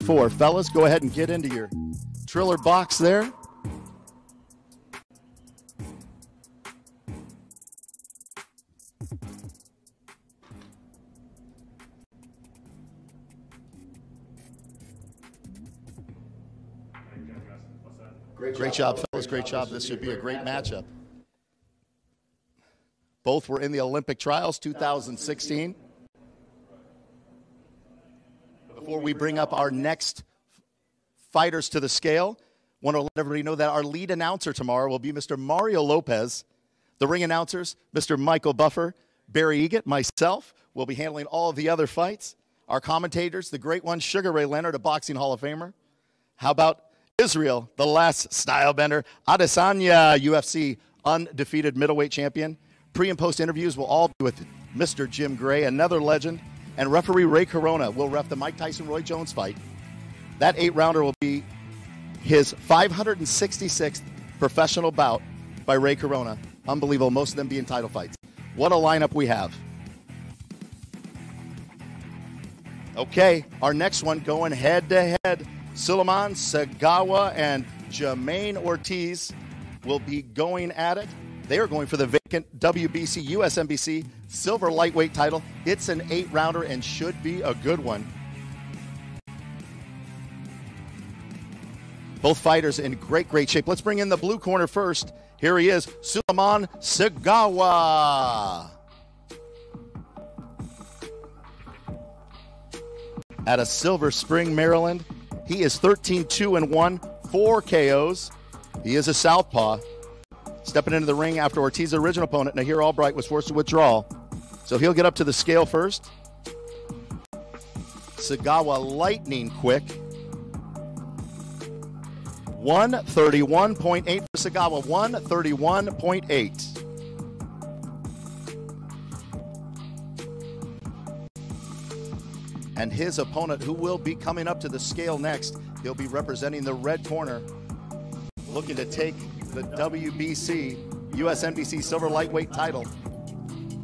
4. Fellas, go ahead and get into your Triller box there. Great job, fellas. Great job. This should be a great matchup. Both were in the Olympic trials 2016. Before we bring up our next fighters to the scale, I want to let everybody know that our lead announcer tomorrow will be Mr. Mario Lopez. The ring announcers, Mr. Michael Buffer, Barry Egan, myself, will be handling all of the other fights. Our commentators, the great one, Sugar Ray Leonard, a boxing Hall of Famer. How about Israel, the last style bender, Adesanya, UFC undefeated middleweight champion. Pre and post interviews will all be with Mr. Jim Gray, another legend, and referee Ray Corona will ref the Mike Tyson-Roy Jones fight. That 8-rounder will be his 566th professional bout by Ray Corona. Unbelievable, most of them being title fights. What a lineup we have. Okay, our next one going head-to-head. Suleiman Sagawa and Jamaine Ortiz will be going at it. They are going for the vacant WBC USMBC silver lightweight title. It's an 8-rounder and should be a good one. Both fighters in great shape. Let's bring in the blue corner first. Here he is, Suleiman Sagawa. Out of Silver Spring, Maryland. He is 13-2-1, 4 KOs. He is a southpaw. Stepping into the ring after Ortiz's original opponent, Nahir Albright, was forced to withdraw. So he'll get up to the scale first. Sagawa lightning quick. 131.8 for Sagawa, 131.8. And his opponent, who will be coming up to the scale next, he'll be representing the red corner, looking to take the WBC USMBC silver lightweight title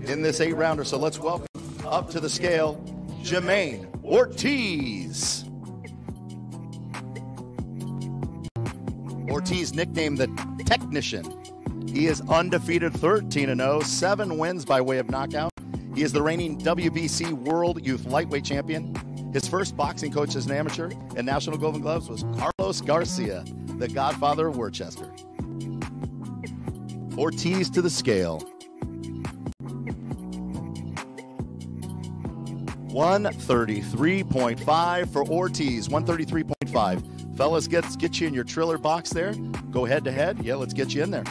in this 8-rounder. So let's welcome up to the scale, Jamaine Ortiz. Ortiz, nicknamed the Technician. He is undefeated, 13-0, 7 wins by way of knockout. He is the reigning WBC World Youth Lightweight Champion. His first boxing coach as an amateur and National Golden Gloves was Carlos Garcia, the godfather of Worcester. Ortiz to the scale. 133.5 for Ortiz, 133.5. Fellas, get you in your Triller box there. Go head to head. Yeah, let's get you in there.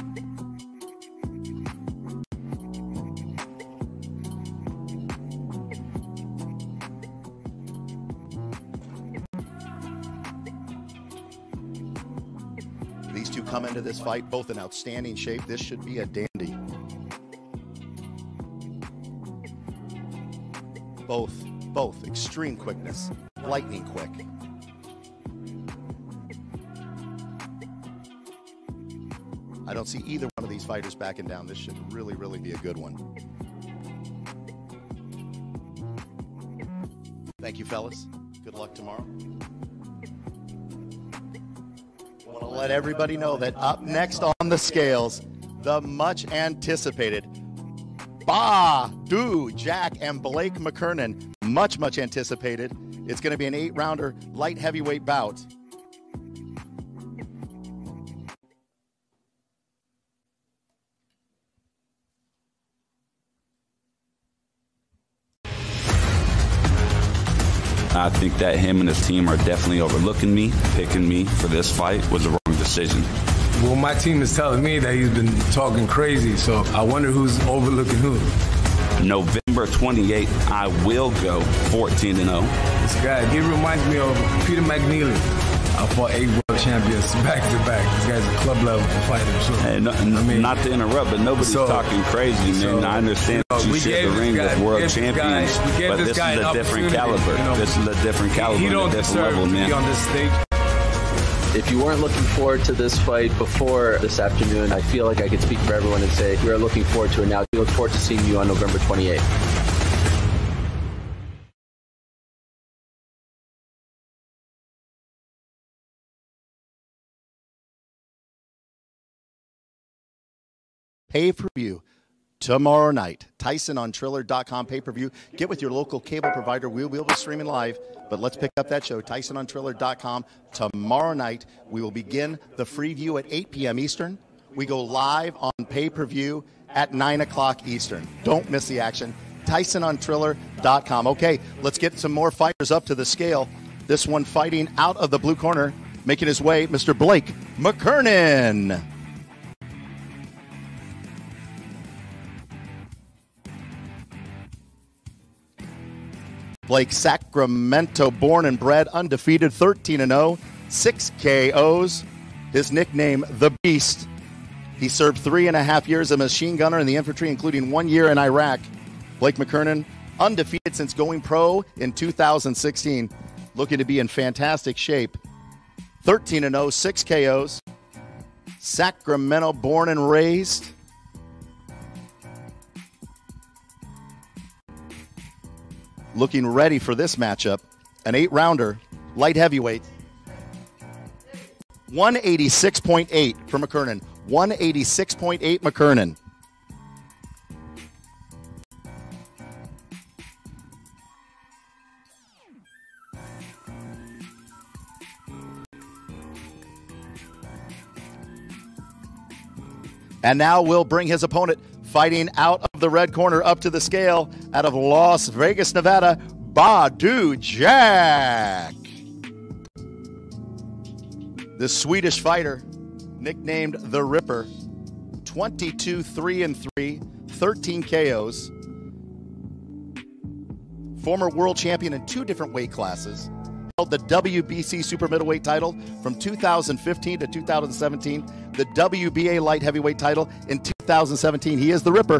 These two come into this fight both in outstanding shape. This should be a dandy. Both extreme quickness, lightning quick. I don't see either one of these fighters backing down. This should really be a good one. Thank you, fellas. Good luck tomorrow. I want to let everybody know that up next on the scales, the much anticipated Badou Jack and Blake McKernan. Much anticipated. It's going to be an 8-rounder light heavyweight bout. I think that him and his team are definitely overlooking me. Picking me for this fight was the wrong decision. Well, my team is telling me that he's been talking crazy, so I wonder who's overlooking who. November 28th, I will go 14-0. This guy, he reminds me of Peter McNeely. I fought 8 world champions back to back. This guy's a club level fighter. So, hey, not to interrupt, but nobody's talking crazy, man. I understand that you share the ring with world champions, but this is a different caliber. This is a different caliber, a different level, man. On this stage. If you weren't looking forward to this fight before this afternoon, I feel like I could speak for everyone and say we are looking forward to it now. We look forward to seeing you on November 28th. pay-per-view tomorrow night. TysonOnTriller.com pay-per-view. Get with your local cable provider. We will be streaming live, but let's pick up that show. TysonOnTriller.com tomorrow night. We will begin the free view at 8 p.m. Eastern. We go live on pay-per-view at 9 o'clock Eastern. Don't miss the action. TysonOnTriller.com. Okay, let's get some more fighters up to the scale. This one fighting out of the blue corner, making his way, Mr. Blake McKernan. Blake, Sacramento born and bred, undefeated, 13-0, 6 KOs. His nickname, The Beast. He served 3.5 years as a machine gunner in the infantry, including 1 year in Iraq. Blake McKernan, undefeated since going pro in 2016. Looking to be in fantastic shape. 13-0, 6 KOs. Sacramento born and raised. Looking ready for this matchup. An 8-rounder, light heavyweight. 186.8 for McKernan. 186.8 McKernan. And now we'll bring his opponent fighting out of the red corner up to the scale out of Las Vegas, Nevada, Badou Jack. The Swedish fighter, nicknamed The Ripper, 22-3-3, 13 KOs. Former world champion in 2 different weight classes. Held the WBC super middleweight title from 2015 to 2017. The WBA light heavyweight title in 2017. He is The Ripper.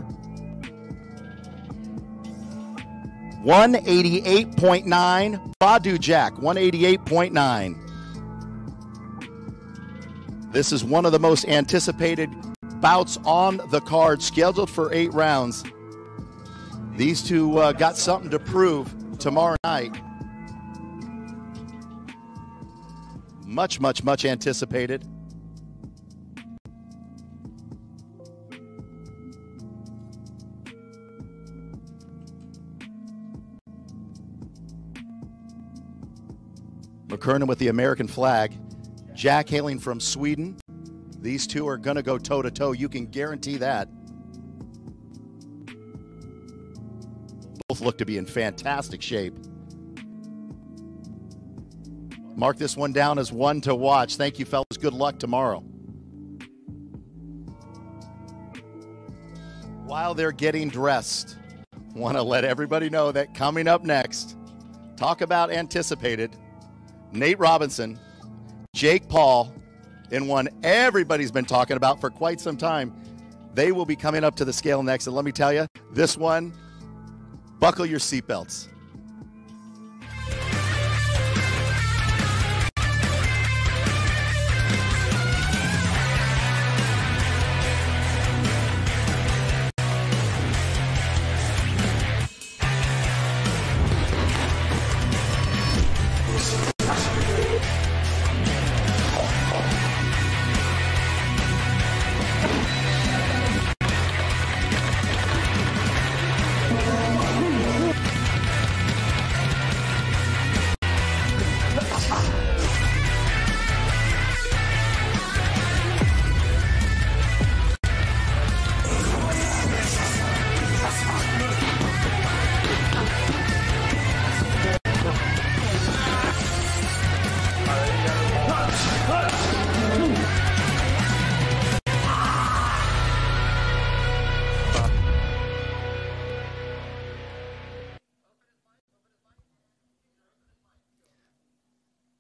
188.9. Badou Jack, 188.9. This is one of the most anticipated bouts on the card, scheduled for 8 rounds. These two got something to prove tomorrow night. Much, much, much anticipated. McKernan with the American flag. Jack hailing from Sweden. These two are going to go toe-to-toe. You can guarantee that. Both look to be in fantastic shape. Mark this one down as one to watch. Thank you, fellas. Good luck tomorrow. While they're getting dressed, want to let everybody know that coming up next, talk about anticipated, Nate Robinson, Jake Paul, in one everybody's been talking about for quite some time. They will be coming up to the scale next. And let me tell you, this one, buckle your seatbelts.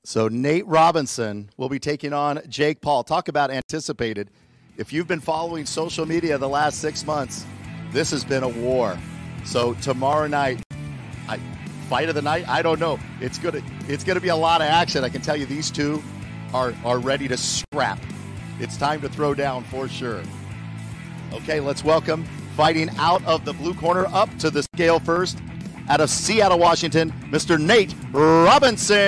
So Nate Robinson will be taking on Jake Paul. Talk about anticipated. If you've been following social media the last 6 months, this has been a war. So tomorrow night, fight of the night, I don't know. It's gonna be a lot of action. I can tell you these two are ready to scrap. It's time to throw down for sure. Okay, let's welcome, fighting out of the blue corner, up to the scale first, out of Seattle, Washington, Mr. Nate Robinson.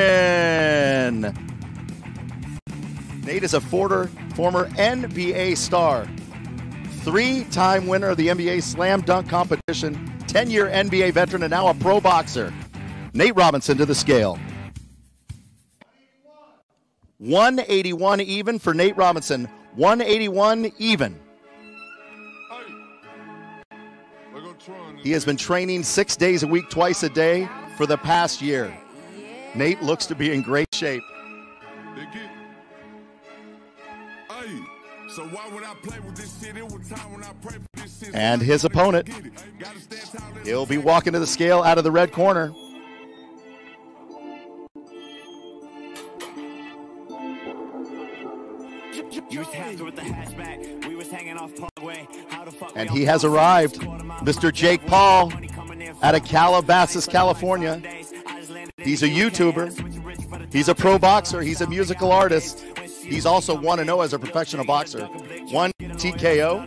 Nate is a former NBA star, 3-time winner of the NBA Slam Dunk Competition, 10-year NBA veteran, and now a pro boxer. Nate Robinson to the scale. 181 even for Nate Robinson. 181 even. He has been training 6 days a week, twice a day for the past year. Nate looks to be in great shape. And his opponent, he'll be walking to the scale out of the red corner. And he has arrived, Mr. Jake Paul, out of Calabasas, California. He's a YouTuber. He's a pro boxer. He's a musical artist. He's also 1-0 as a professional boxer. 1 TKO.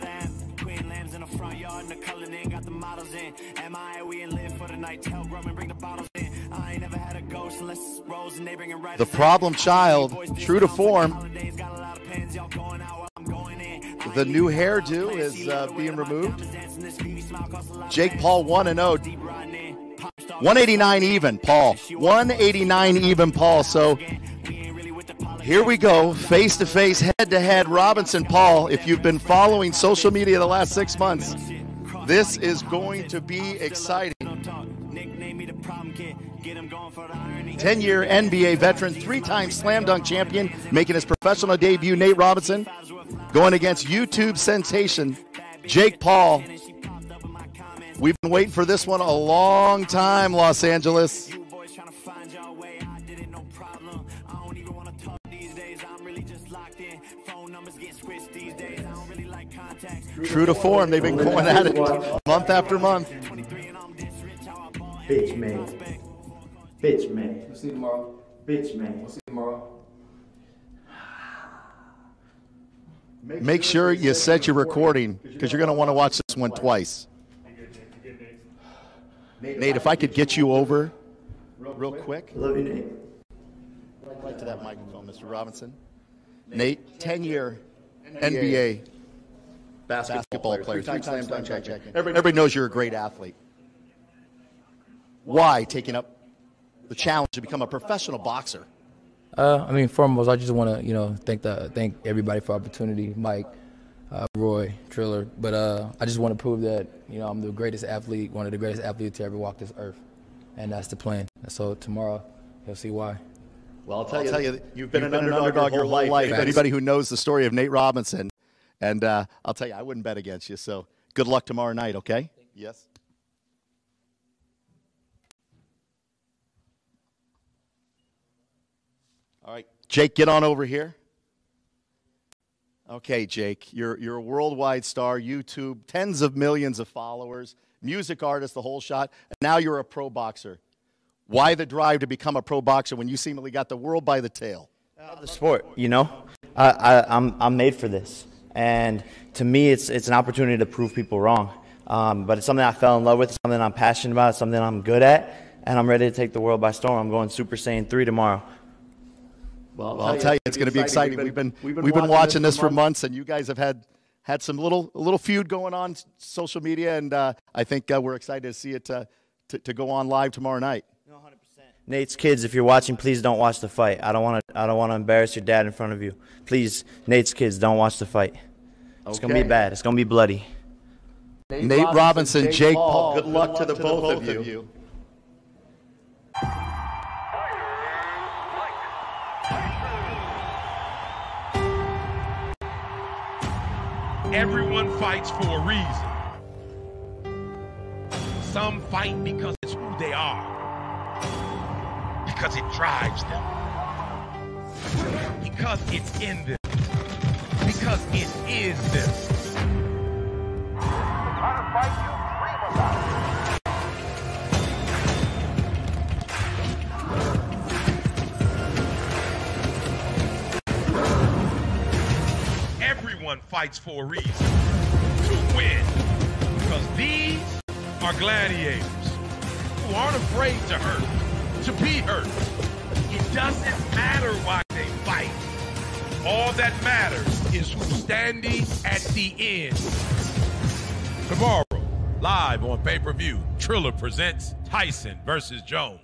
The problem child, true to form. The new hairdo is being removed. Jake Paul 1-0. 189 even, Paul. 189 even, Paul. So here we go, face-to-face, head-to-head, Robinson-Paul. If you've been following social media the last 6 months, this is going to be exciting. 10-year NBA veteran, 3-time slam dunk champion, making his professional debut, Nate Robinson, going against YouTube sensation, Jake Paul. We've been waiting for this one a long time, Los Angeles. True to form, they've been going at it month after month. Bitch, man. Bitch, man. We'll see you tomorrow. Bitch, man. We'll see you tomorrow. Make sure you set your recording because you're going to want to watch this one twice. Nate, if I could get you over real quick. Love you, Nate. Right to that microphone, Mr. Robinson. Nate, 10-year NBA basketball player, 3-time slam dunk champion. Everybody knows you're a great athlete. Why taking up the challenge to become a professional boxer? I mean, foremost, I just want to, thank everybody for the opportunity, Mike, Roy, Triller. But I just want to prove that, I'm the greatest athlete, one of the greatest athletes to ever walk this earth. And that's the plan. So tomorrow, you'll see why. Well, I'll tell you, you've been an underdog your whole life. Anybody who knows the story of Nate Robinson. And I'll tell you, I wouldn't bet against you. So good luck tomorrow night, okay? Yes. All right, Jake, get on over here. Okay, Jake, you're a worldwide star, YouTube, tens of millions of followers, music artist, the whole shot, and now you're a pro boxer. Why the drive to become a pro boxer when you seemingly got the world by the tail? The sport, I'm made for this, and to me, it's an opportunity to prove people wrong. But it's something I fell in love with, something I'm passionate about, something I'm good at, and I'm ready to take the world by storm. I'm going Super Saiyan 3 tomorrow. Well, I'll tell you, it's going to be exciting. We've been watching this for months, and you guys have had some little feud going on social media, and I think we're excited to see it to go on live tomorrow night. No, 100%. Nate's kids, if you're watching, please don't watch the fight. I don't want to embarrass your dad in front of you. Please, Nate's kids, don't watch the fight. It's going to be bad. It's going to be bloody. Nate Robinson, Jake Paul. Good luck to the both of you. Everyone fights for a reason. Some fight because it's who they are. Because it drives them. Because it's in them. Because it is them. The kind of fight you dream about. Everyone fights for a reason, to win, because these are gladiators who aren't afraid to hurt, to be hurt. It doesn't matter why they fight. All that matters is who's standing at the end. Tomorrow, live on pay-per-view, Triller presents Tyson versus Jones.